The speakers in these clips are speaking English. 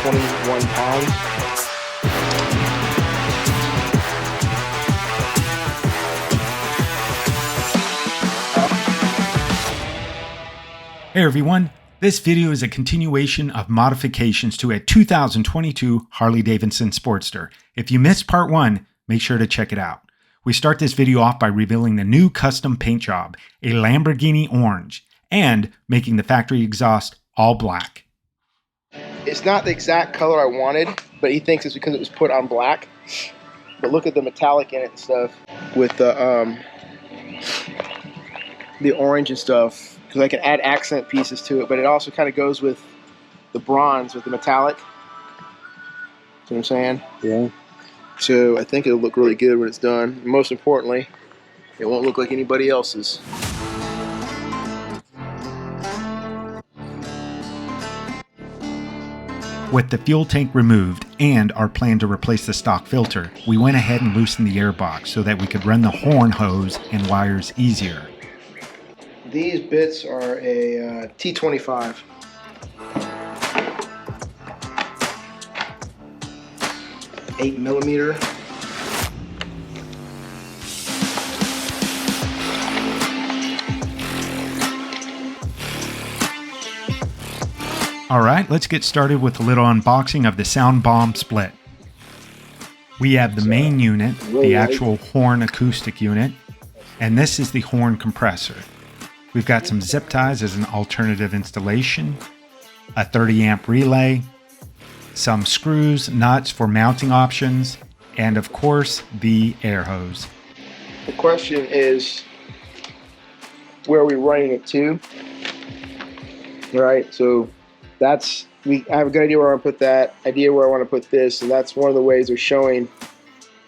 21 pounds. Hey everyone, this video is a continuation of modifications to a 2022 Harley-Davidson Sportster. If you missed part 1, make sure to check it out. We start this video off by revealing the new custom paint job, a Lamborghini orange, and making the factory exhaust all black. It's not the exact color I wanted, but he thinks it's because it was put on black. But look at the metallic in it and stuff with the orange and stuff. Because I can add accent pieces to it, but it also kind of goes with the bronze, with the metallic. See what I'm saying? Yeah. So I think it'll look really good when it's done. And most importantly, it won't look like anybody else's. With the fuel tank removed and our plan to replace the stock filter, we went ahead and loosened the airbox so that we could run the horn hose and wires easier. These bits are a T25. Eight millimeter. Alright, let's get started with a little unboxing of the SoundBomb split. We have the main unit, the actual horn acoustic unit, and this is the horn compressor. We've got some zip ties as an alternative installation, a 30 amp relay, some screws, nuts for mounting options, and of course the air hose. The question is, where are we running it to? Right, so I have a good idea where I want to put that, idea where I want to put this, and that's one of the ways they're showing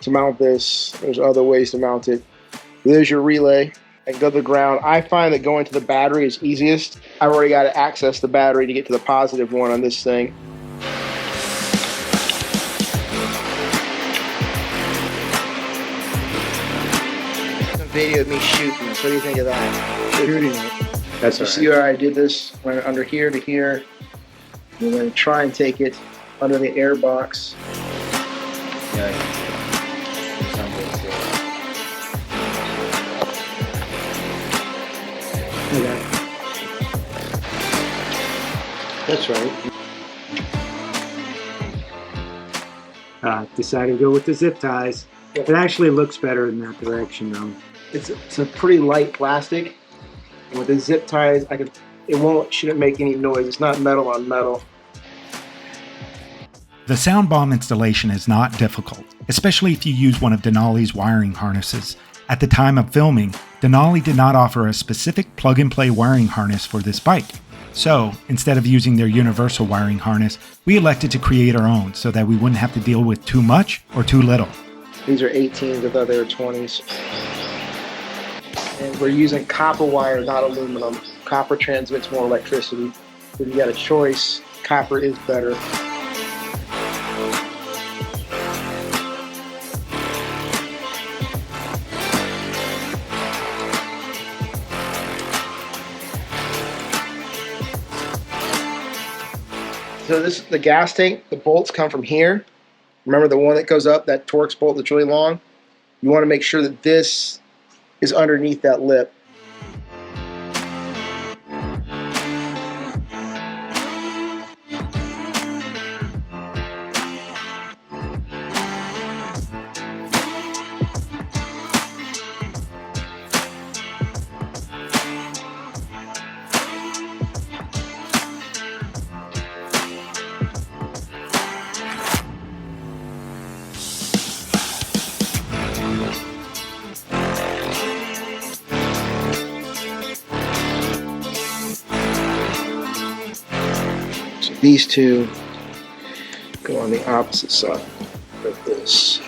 to mount this. There's other ways to mount it. There's your relay. I can go to the ground. I find that going to the battery is easiest. I've already got to access the battery to get to the positive one on this thing. Some video of me shooting this. What do you think of that? Shooting it. That's right. See where I did this? Went under here to here. We're going to try and take it under the air box. Yeah. Okay. That's right. Decided to go with the zip ties. It actually looks better in that direction though. It's a pretty light plastic. And with the zip ties, shouldn't make any noise. It's not metal on metal. The SoundBomb installation is not difficult, especially if you use one of Denali's wiring harnesses. At the time of filming, Denali did not offer a specific plug-and-play wiring harness for this bike. So, instead of using their universal wiring harness, we elected to create our own so that we wouldn't have to deal with too much or too little. These are 18s, I thought they were 20s. And we're using copper wire, not aluminum. Copper transmits more electricity. If you got a choice, copper is better. So this is the gas tank. The bolts come from here. Remember the one that goes up, that Torx bolt that's really long? You want to make sure that this is underneath that lip. These two go on the opposite side of this.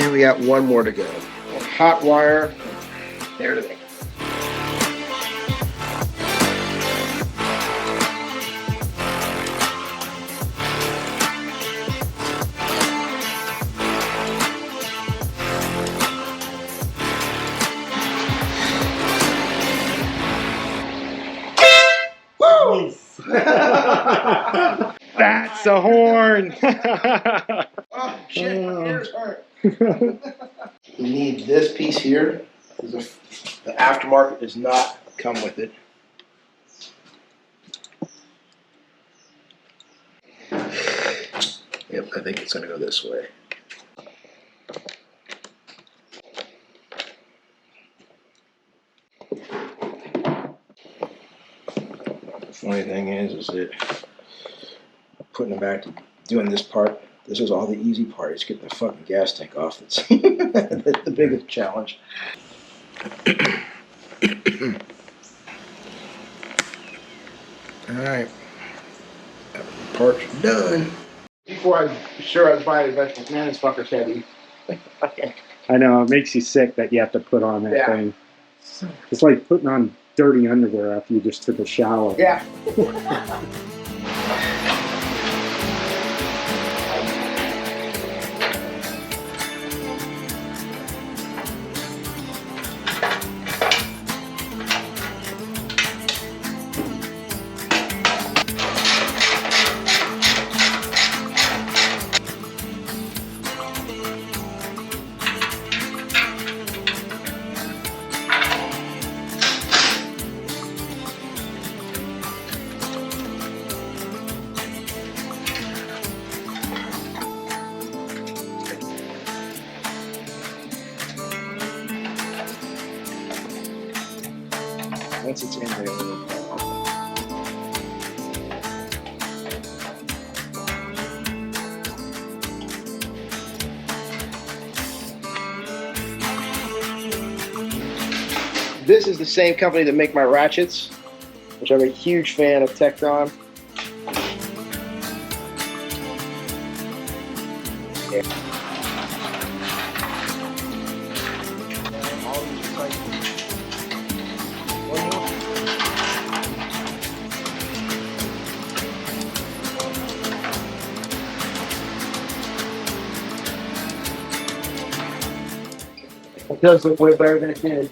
And we got one more to go. Hot wire. There they go. It's a horn. Oh shit, my ears hurt. We need this piece here. The aftermarket does not come with it. Yep, I think it's going to go this way. The funny thing is that putting it back to doing this part, this is all the easy part. Is getting the fucking gas tank off. That's the biggest challenge. All right, part's done. Before I was sure I was buying a vegetables, man, this fucker's heavy. I know, it makes you sick that you have to put on that thing. It's like putting on dirty underwear after you just took a shower. Yeah. Once it's in there, it'll fall off. This is the same company that make my ratchets, which I'm a huge fan of Tecton. Yeah. It does look way better than it did.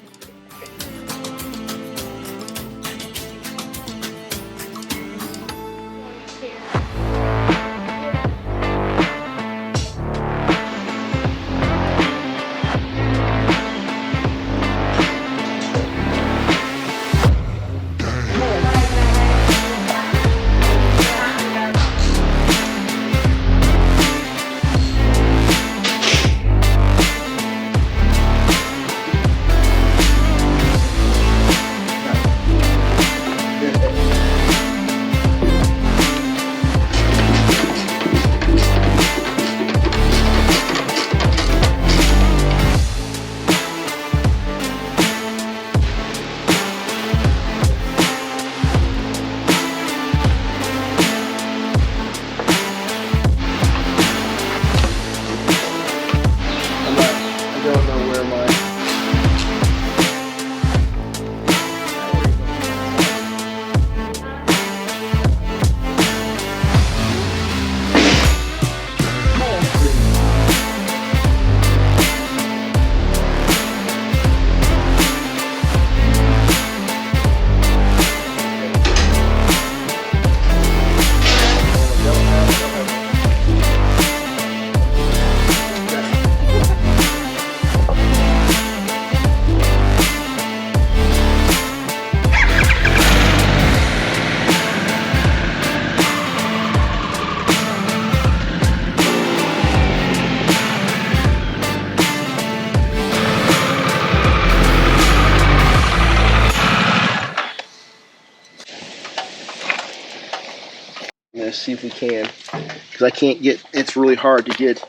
See if we can, because I can't get. It's really hard to get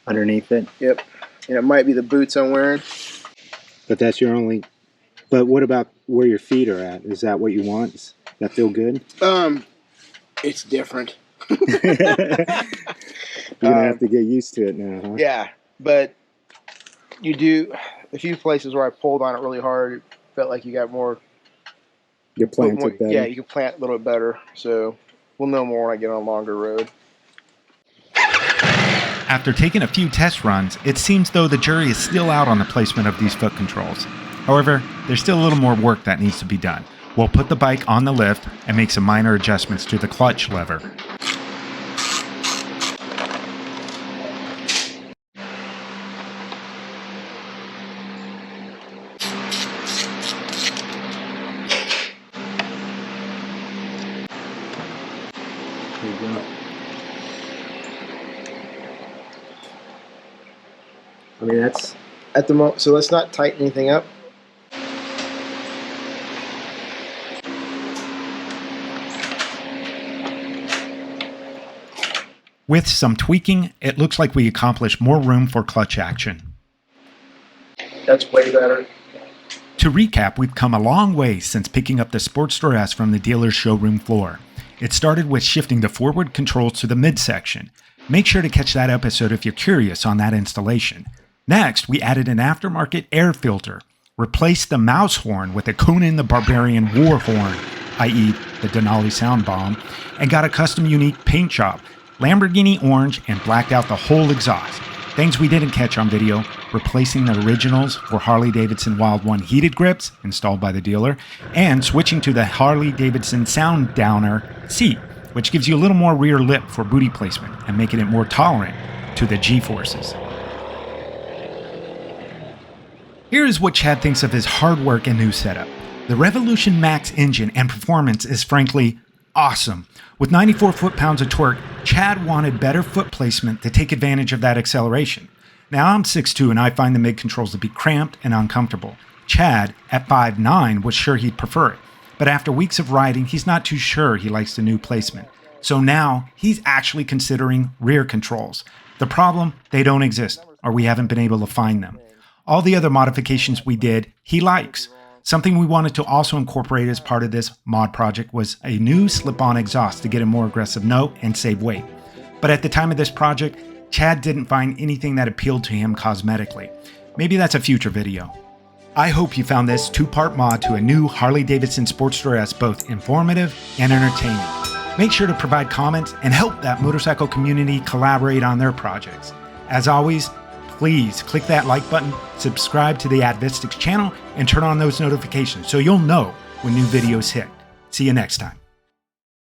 Underneath it. Yep, and it might be the boots I'm wearing. But that's your only. But what about where your feet are at? Is that what you want? Does that feel good? It's different. You're gonna have to get used to it now, huh? Yeah, but you do. A few places where I pulled on it really hard, it felt like you got more. You're planted better. Yeah, you can plant a little bit better. So we'll know more when I get on a longer road. After taking a few test runs, it seems though the jury is still out on the placement of these foot controls. However, there's still a little more work that needs to be done. We'll put the bike on the lift and make some minor adjustments to the clutch lever. go. I mean, that's at the moment. So let's not tighten anything up. With some tweaking, it looks like we accomplished more room for clutch action. That's way better. To recap, we've come a long way since picking up the Sportster S from the dealer's showroom floor. It started with shifting the forward controls to the midsection. Make sure to catch that episode if you're curious on that installation. Next, we added an aftermarket air filter, replaced the mouse horn with a Conan the Barbarian war horn, i.e. the Denali SoundBomb, and got a custom unique paint job, Lamborghini orange, and blacked out the whole exhaust. Things we didn't catch on video: replacing the originals for Harley-Davidson Wild One heated grips installed by the dealer, and switching to the Harley-Davidson Sound Downer seat, which gives you a little more rear lip for booty placement and making it more tolerant to the G-forces. Here is what Chad thinks of his hard work and new setup. The Revolution Max engine and performance is frankly awesome. With 94 foot-pounds of torque, Chad wanted better foot placement to take advantage of that acceleration. Now I'm 6'2" and I find the mid controls to be cramped and uncomfortable. Chad, at 5'9", was sure he'd prefer it, but after weeks of riding, he's not too sure he likes the new placement. So now he's actually considering rear controls. The problem, they don't exist, or we haven't been able to find them. All the other modifications we did, he likes. Something we wanted to also incorporate as part of this mod project was a new slip-on exhaust to get a more aggressive note and save weight. But at the time of this project, Chad didn't find anything that appealed to him cosmetically. Maybe that's a future video. I hope you found this two-part mod to a new Harley-Davidson Sportster S both informative and entertaining. Make sure to provide comments and help that motorcycle community collaborate on their projects. As always, please click that like button, subscribe to the Advistics channel, and turn on those notifications so you'll know when new videos hit. See you next time.